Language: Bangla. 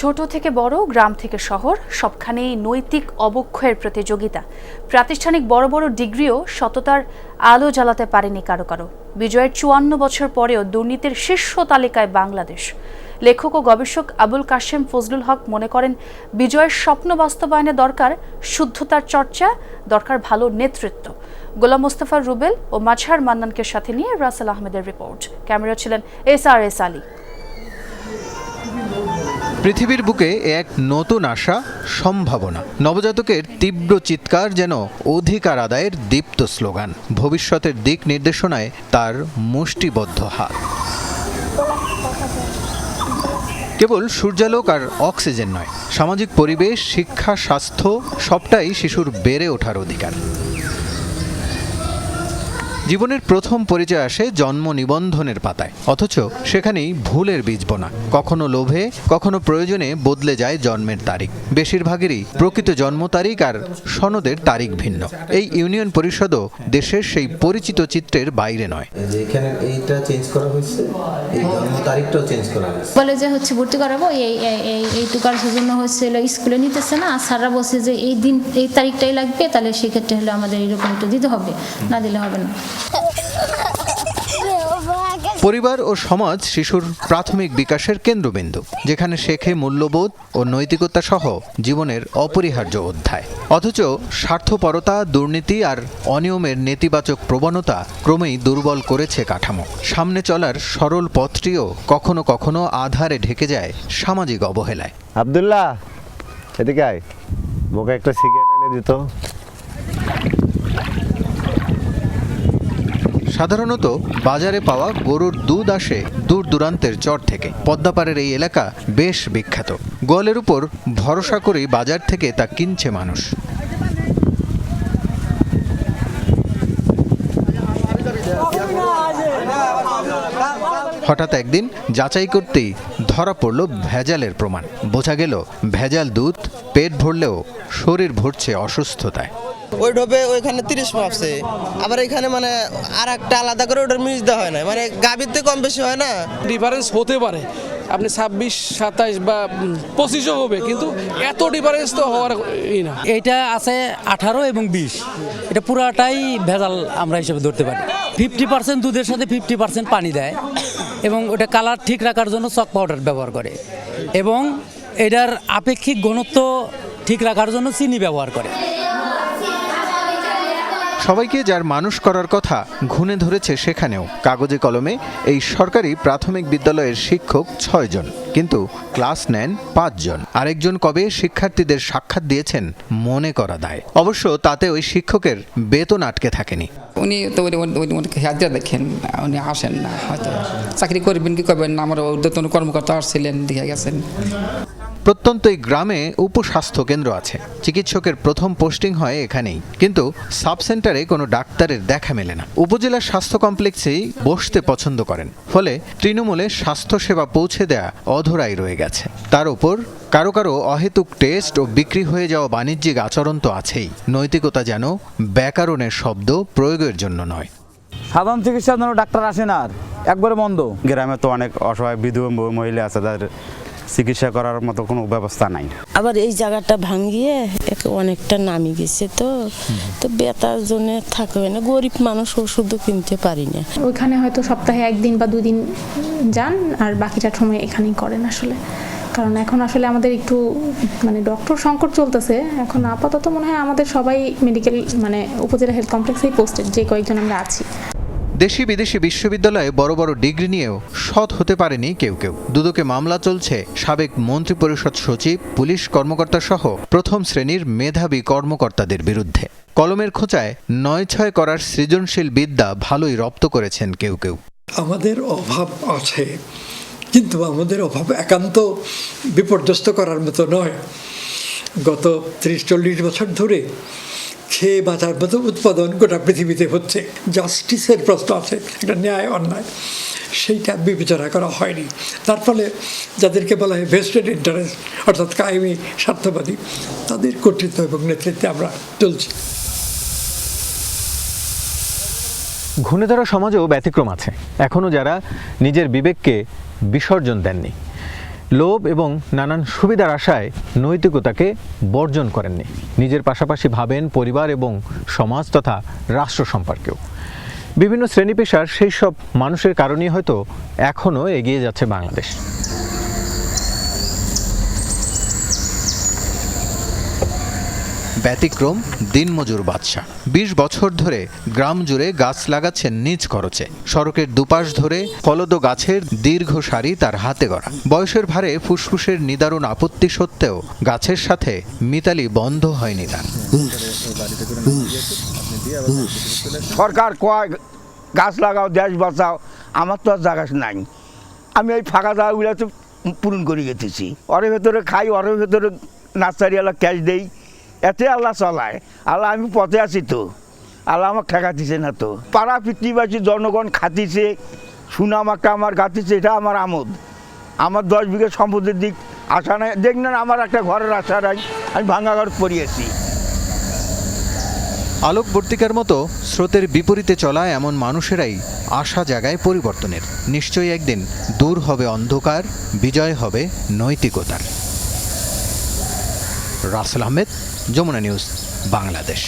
ছোট থেকে বড়, গ্রাম থেকে শহর, সবখানেই নৈতিক অবক্ষয়ের প্রতিযোগিতা। প্রাতিষ্ঠানিক বড় বড় ডিগ্রিও সততার আলো জ্বালাতে পারেনি কারো কারো। বিজয়ের ৫৪ বছর পরেও দুর্নীতির শীর্ষ তালিকায় বাংলাদেশ। লেখক ও গবেষক আবুল কাশেম ফজলুল হক মনে করেন, বিজয়ের স্বপ্ন বাস্তবায়নে দরকার শুদ্ধতার চর্চা, দরকার ভালো নেতৃত্ব। গোলাম মোস্তফা রুবেল ও মাজহার মান্নানকে সাথে নিয়ে রাসেল আহমেদের রিপোর্ট। ক্যামেরা ছিলেন SRS আলী। পৃথিবীর বুকে এক নতুন আশা, সম্ভাবনা। নবজাতকের তীব্র চিৎকার যেন অধিকার আদায়ের দীপ্ত স্লোগান। ভবিষ্যতের দিক নির্দেশনায় তার মুষ্টিবদ্ধ হাত। কেবল সূর্যালোক আর অক্সিজেন নয়, সামাজিক পরিবেশ, শিক্ষা, স্বাস্থ্য সবটাই শিশুর বেড়ে ওঠার অধিকার। জীবনের প্রথম পরিচয় আসে জন্ম নিবন্ধনের পাতায়, অথচ সেখানেই ভুলের বীজ বোনা। কখনো লোভে, কখনো প্রয়োজনে বদলে যায় জন্মের তারিখ। বেশিরভাগেরই প্রকৃত জন্ম তারিখ আর সনদের তারিখ ভিন্ন। এই ইউনিয়ন পরিষদও দেশের সেই পরিচিত চিত্রের বাইরে নয়। এখানে এইটা চেঞ্জ করা হয়েছে, এই জন্ম তারিখটাও চেঞ্জ করা হয়েছে। বলে যে ভর্তি করাবো, এইটুকার জন্য হচ্ছিল স্কুলে নিতেছে না, স্যাররা বলছে যে এই দিন এই তারিখটাই লাগবে, তাহলে সেক্ষেত্রে হলে আমাদের এরকম একটু দিতে হবে, না দিলে হবে না। পরিবার ও সমাজ শিশুর প্রাথমিক বিকাশের কেন্দ্রবিন্দু, যেখানে শেখে মূল্যবোধ ও নৈতিকতা সহ জীবনের অপরিহার্য অধ্যায়। অথচ স্বার্থপরতা, দুর্নীতি আর অনিয়মের নেতিবাচক প্রবণতা ক্রমেই দুর্বল করেছে কাঠামো। সামনে চলার সরল পথটিও কখনো কখনো আধারে ঢেকে যায় সামাজিক অবহেলায়। আব্দুল্লাহ, এদিকে আয়, মুখে একটা সিগারেট এনে দিত। সাধারণত বাজারে পাওয়া গরুর দুধ আসে দূর দূরান্তের চর থেকে। পদ্মাপাড়ের এই এলাকা বেশ বিখ্যাত। গোয়ালের উপর ভরসা করেই বাজার থেকে তা কিনছে মানুষ। হঠাৎ একদিন যাচাই করতেই ধরা পড়ল ভেজালের প্রমাণ। বোঝা গেল ভেজাল দুধ পেট ভরলেও শরীর ভরছে অসুস্থতায়। ওই ঢোপে ওইখানে 30 মাপছে, আবার এখানে মানে আর একটা আলাদা করে ওটার মিস দেওয়া হয় না, মানে গাভীতে কম বেশি হয় না। ডিফারেন্স হতে পারে, আপনি 26, 27 বা 25ও হবে, কিন্তু এত ডিফারেন্স তো হওয়ার না। এটা আছে 18 এবং 20, এটা পুরাটাই ভেজাল আমরা হিসেবে ধরতে পারি। 50% দুধের সাথে 50% পানি দেয় এবং ওটা কালার ঠিক রাখার জন্য চক পাউডার ব্যবহার করে এবং এটার আপেক্ষিক ঘনত্ব ঠিক রাখার জন্য চিনি ব্যবহার করে। সবাইকে যার মানুষ করার কথা ঘুণে ধরেছে সেখানেও। কাগজে কলমে এই সরকারি প্রাথমিক বিদ্যালয়ের শিক্ষক 6 জন, কিন্তু ক্লাস নেন 5 জন। আরেকজন কবে শিক্ষার্থীদের সাক্ষাৎ দিয়েছেন মনে করা দায়। অবশ্য তাতে ওই শিক্ষকের বেতন আটকে থাকেনি। উনি তো হাজিরা দেখেন, উনি আসেন না, হয়তো চাকরি করবেন কি করবেন না, আমার ঊর্ধ্বতন কর্মকর্তা আসছিলেন, দেখে গেছেন। প্রত্যন্ত এই গ্রামে উপস্বাস্থ্য কেন্দ্র আছে। চিকিৎসকের প্রথম পোস্টিং হয় এখানেই, কিন্তু সাব সেন্টারে কোনো ডাক্তারের দেখা মেলে না। উপজেলা স্বাস্থ্য কমপ্লেক্সেই বসতে পছন্দ করেন, ফলে তৃণমূলে স্বাস্থ্যসেবা পৌঁছে দেয়া অধরাই রয়ে গেছে। তার উপর কারো কারো অহেতুক টেস্ট ও বিক্রি হয়ে যাওয়া বাণিজ্যিক আচরণ তো আছেই। নৈতিকতা যেন ব্যাকরণের শব্দ প্রয়োগের জন্য নয়। সাধারণ চিকিৎসার জন্য ডাক্তার আসে না, আর একবারে বন্ধ। গ্রামে তো অনেক অসহায় বিধবা মহিলা আছে, তাদের চিকিৎসা করার মতো কোনো ব্যবস্থা নাই। আবার এই জায়গাটা ভাঙিয়ে অনেকটা নামি গেছে, তো বেতার জন্য থাকবে না, গরিব মানুষ ওষুধও কিনতে পারি না। ওইখানে হয়তো সপ্তাহে 1 দিন বা 2 দিন যান, আর বাকিটা সময় এখানেই করেন আসলে। কারণ এখন আসলে আমাদের একটু মানে ডক্টর সংকট চলতেছে। এখন আপাতত মনে হয় আমাদের সবাই মেডিকেল মানে উপজেলা হেলথ কমপ্লেক্সেই পোস্টেড, যে কয়েকজন আমরা আছি। দেশি বিদেশি বিশ্ববিদ্যালয়ে বড় বড় ডিগ্রি নিয়েও সৎ হতে পারেনি কেউ কেউ। দুদকে মামলা চলছে সাবেক মন্ত্রিপরিষদ সচিব, পুলিশ কর্মকর্তা সহ প্রথম শ্রেণীর মেধাবী কর্মকর্তাদের বিরুদ্ধে। কলমের খোঁচায় 9-6 করার সৃজনশীল বিদ্যা ভালোই রপ্ত করেছেন কেউ কেউ। আমাদের অভাব আছে, কিন্তু আমাদের অভাব একান্ত বিপর্যস্ত করার মতো নয়। গত 30-40 বছর ধরে খেয়ে বাঁচার মতো উৎপাদন গোটা পৃথিবীতে হচ্ছে। জাস্টিসের প্রশ্ন আছে, একটা ন্যায় অন্যায়, সেইটা বিবেচনা করা হয়নি। তার ফলে যাদেরকে বলা হয় ভেস্টেড ইন্টারেস্ট, অর্থাৎ কায়েমি স্বার্থবাদী, তাদের কর্তৃত্ব এবং নেতৃত্বে আমরা চলছি। ঘুণে ধরা সমাজেও ব্যতিক্রম আছে, এখনও যারা নিজের বিবেককে বিসর্জন দেননি। লোভ এবং নানান সুবিধার আশায় নৈতিকতাকে বর্জন করেননি। নিজের পাশাপাশি ভাবেন পরিবার এবং সমাজ তথা রাষ্ট্র সম্পর্কেও। বিভিন্ন শ্রেণী পেশার সেই সব মানুষের কারণেই হয়তো এখনও এগিয়ে যাচ্ছে বাংলাদেশ। ব্যতিক্রম দিনমজুর বাদশা। ২০ বছর ধরে গ্রাম জুড়ে গাছ লাগাচ্ছেন নিজ খরচে। সড়কের দুপাশ ধরে ফলদ গাছের দীর্ঘ সারি তার হাতে গড়া। বয়সের ভারে ফুসফুসের নিদারুণ আপত্তি সত্ত্বেও গাছের সাথে মিতালি বন্ধ হয়নি তার। সরকার কয় গাছ লাগাও, দেশ বাঁচাও, আমার তো আর জায়গা নাই। আমি এই ফাঁকা জায়গাগুলো তো পূরণ করে গেতেছি। ওর ভেতরে খাই, ওর ভেতরে নার্সারিওয়ালা ক্যাশ দেই, এতে আল্লাহ চালায়। আল্লাহ আমি পথে আছি তো, আল্লাহ আমাকে ঠেকাতিছে না তো। পাড়া পৃথিবীবাসী জনগণ খাতিছে, সুনামাকে আমার গাতিছে, এটা আমার আমোদ। আমার 10 বিঘা সম্পদের দিক আশা নাই, দেখলেন আমার একটা ঘরের আশা নাই, আমি ভাঙা ঘর পড়িয়েছি। আলোকবর্তিকার মতো স্রোতের বিপরীতে চলা এমন মানুষেরাই আশা জাগায় পরিবর্তনের। নিশ্চয়ই একদিন দূর হবে অন্ধকার, বিজয় হবে নৈতিকতার। রাসেল আহমেদ, যমুনা নিউজ, বাংলাদেশ।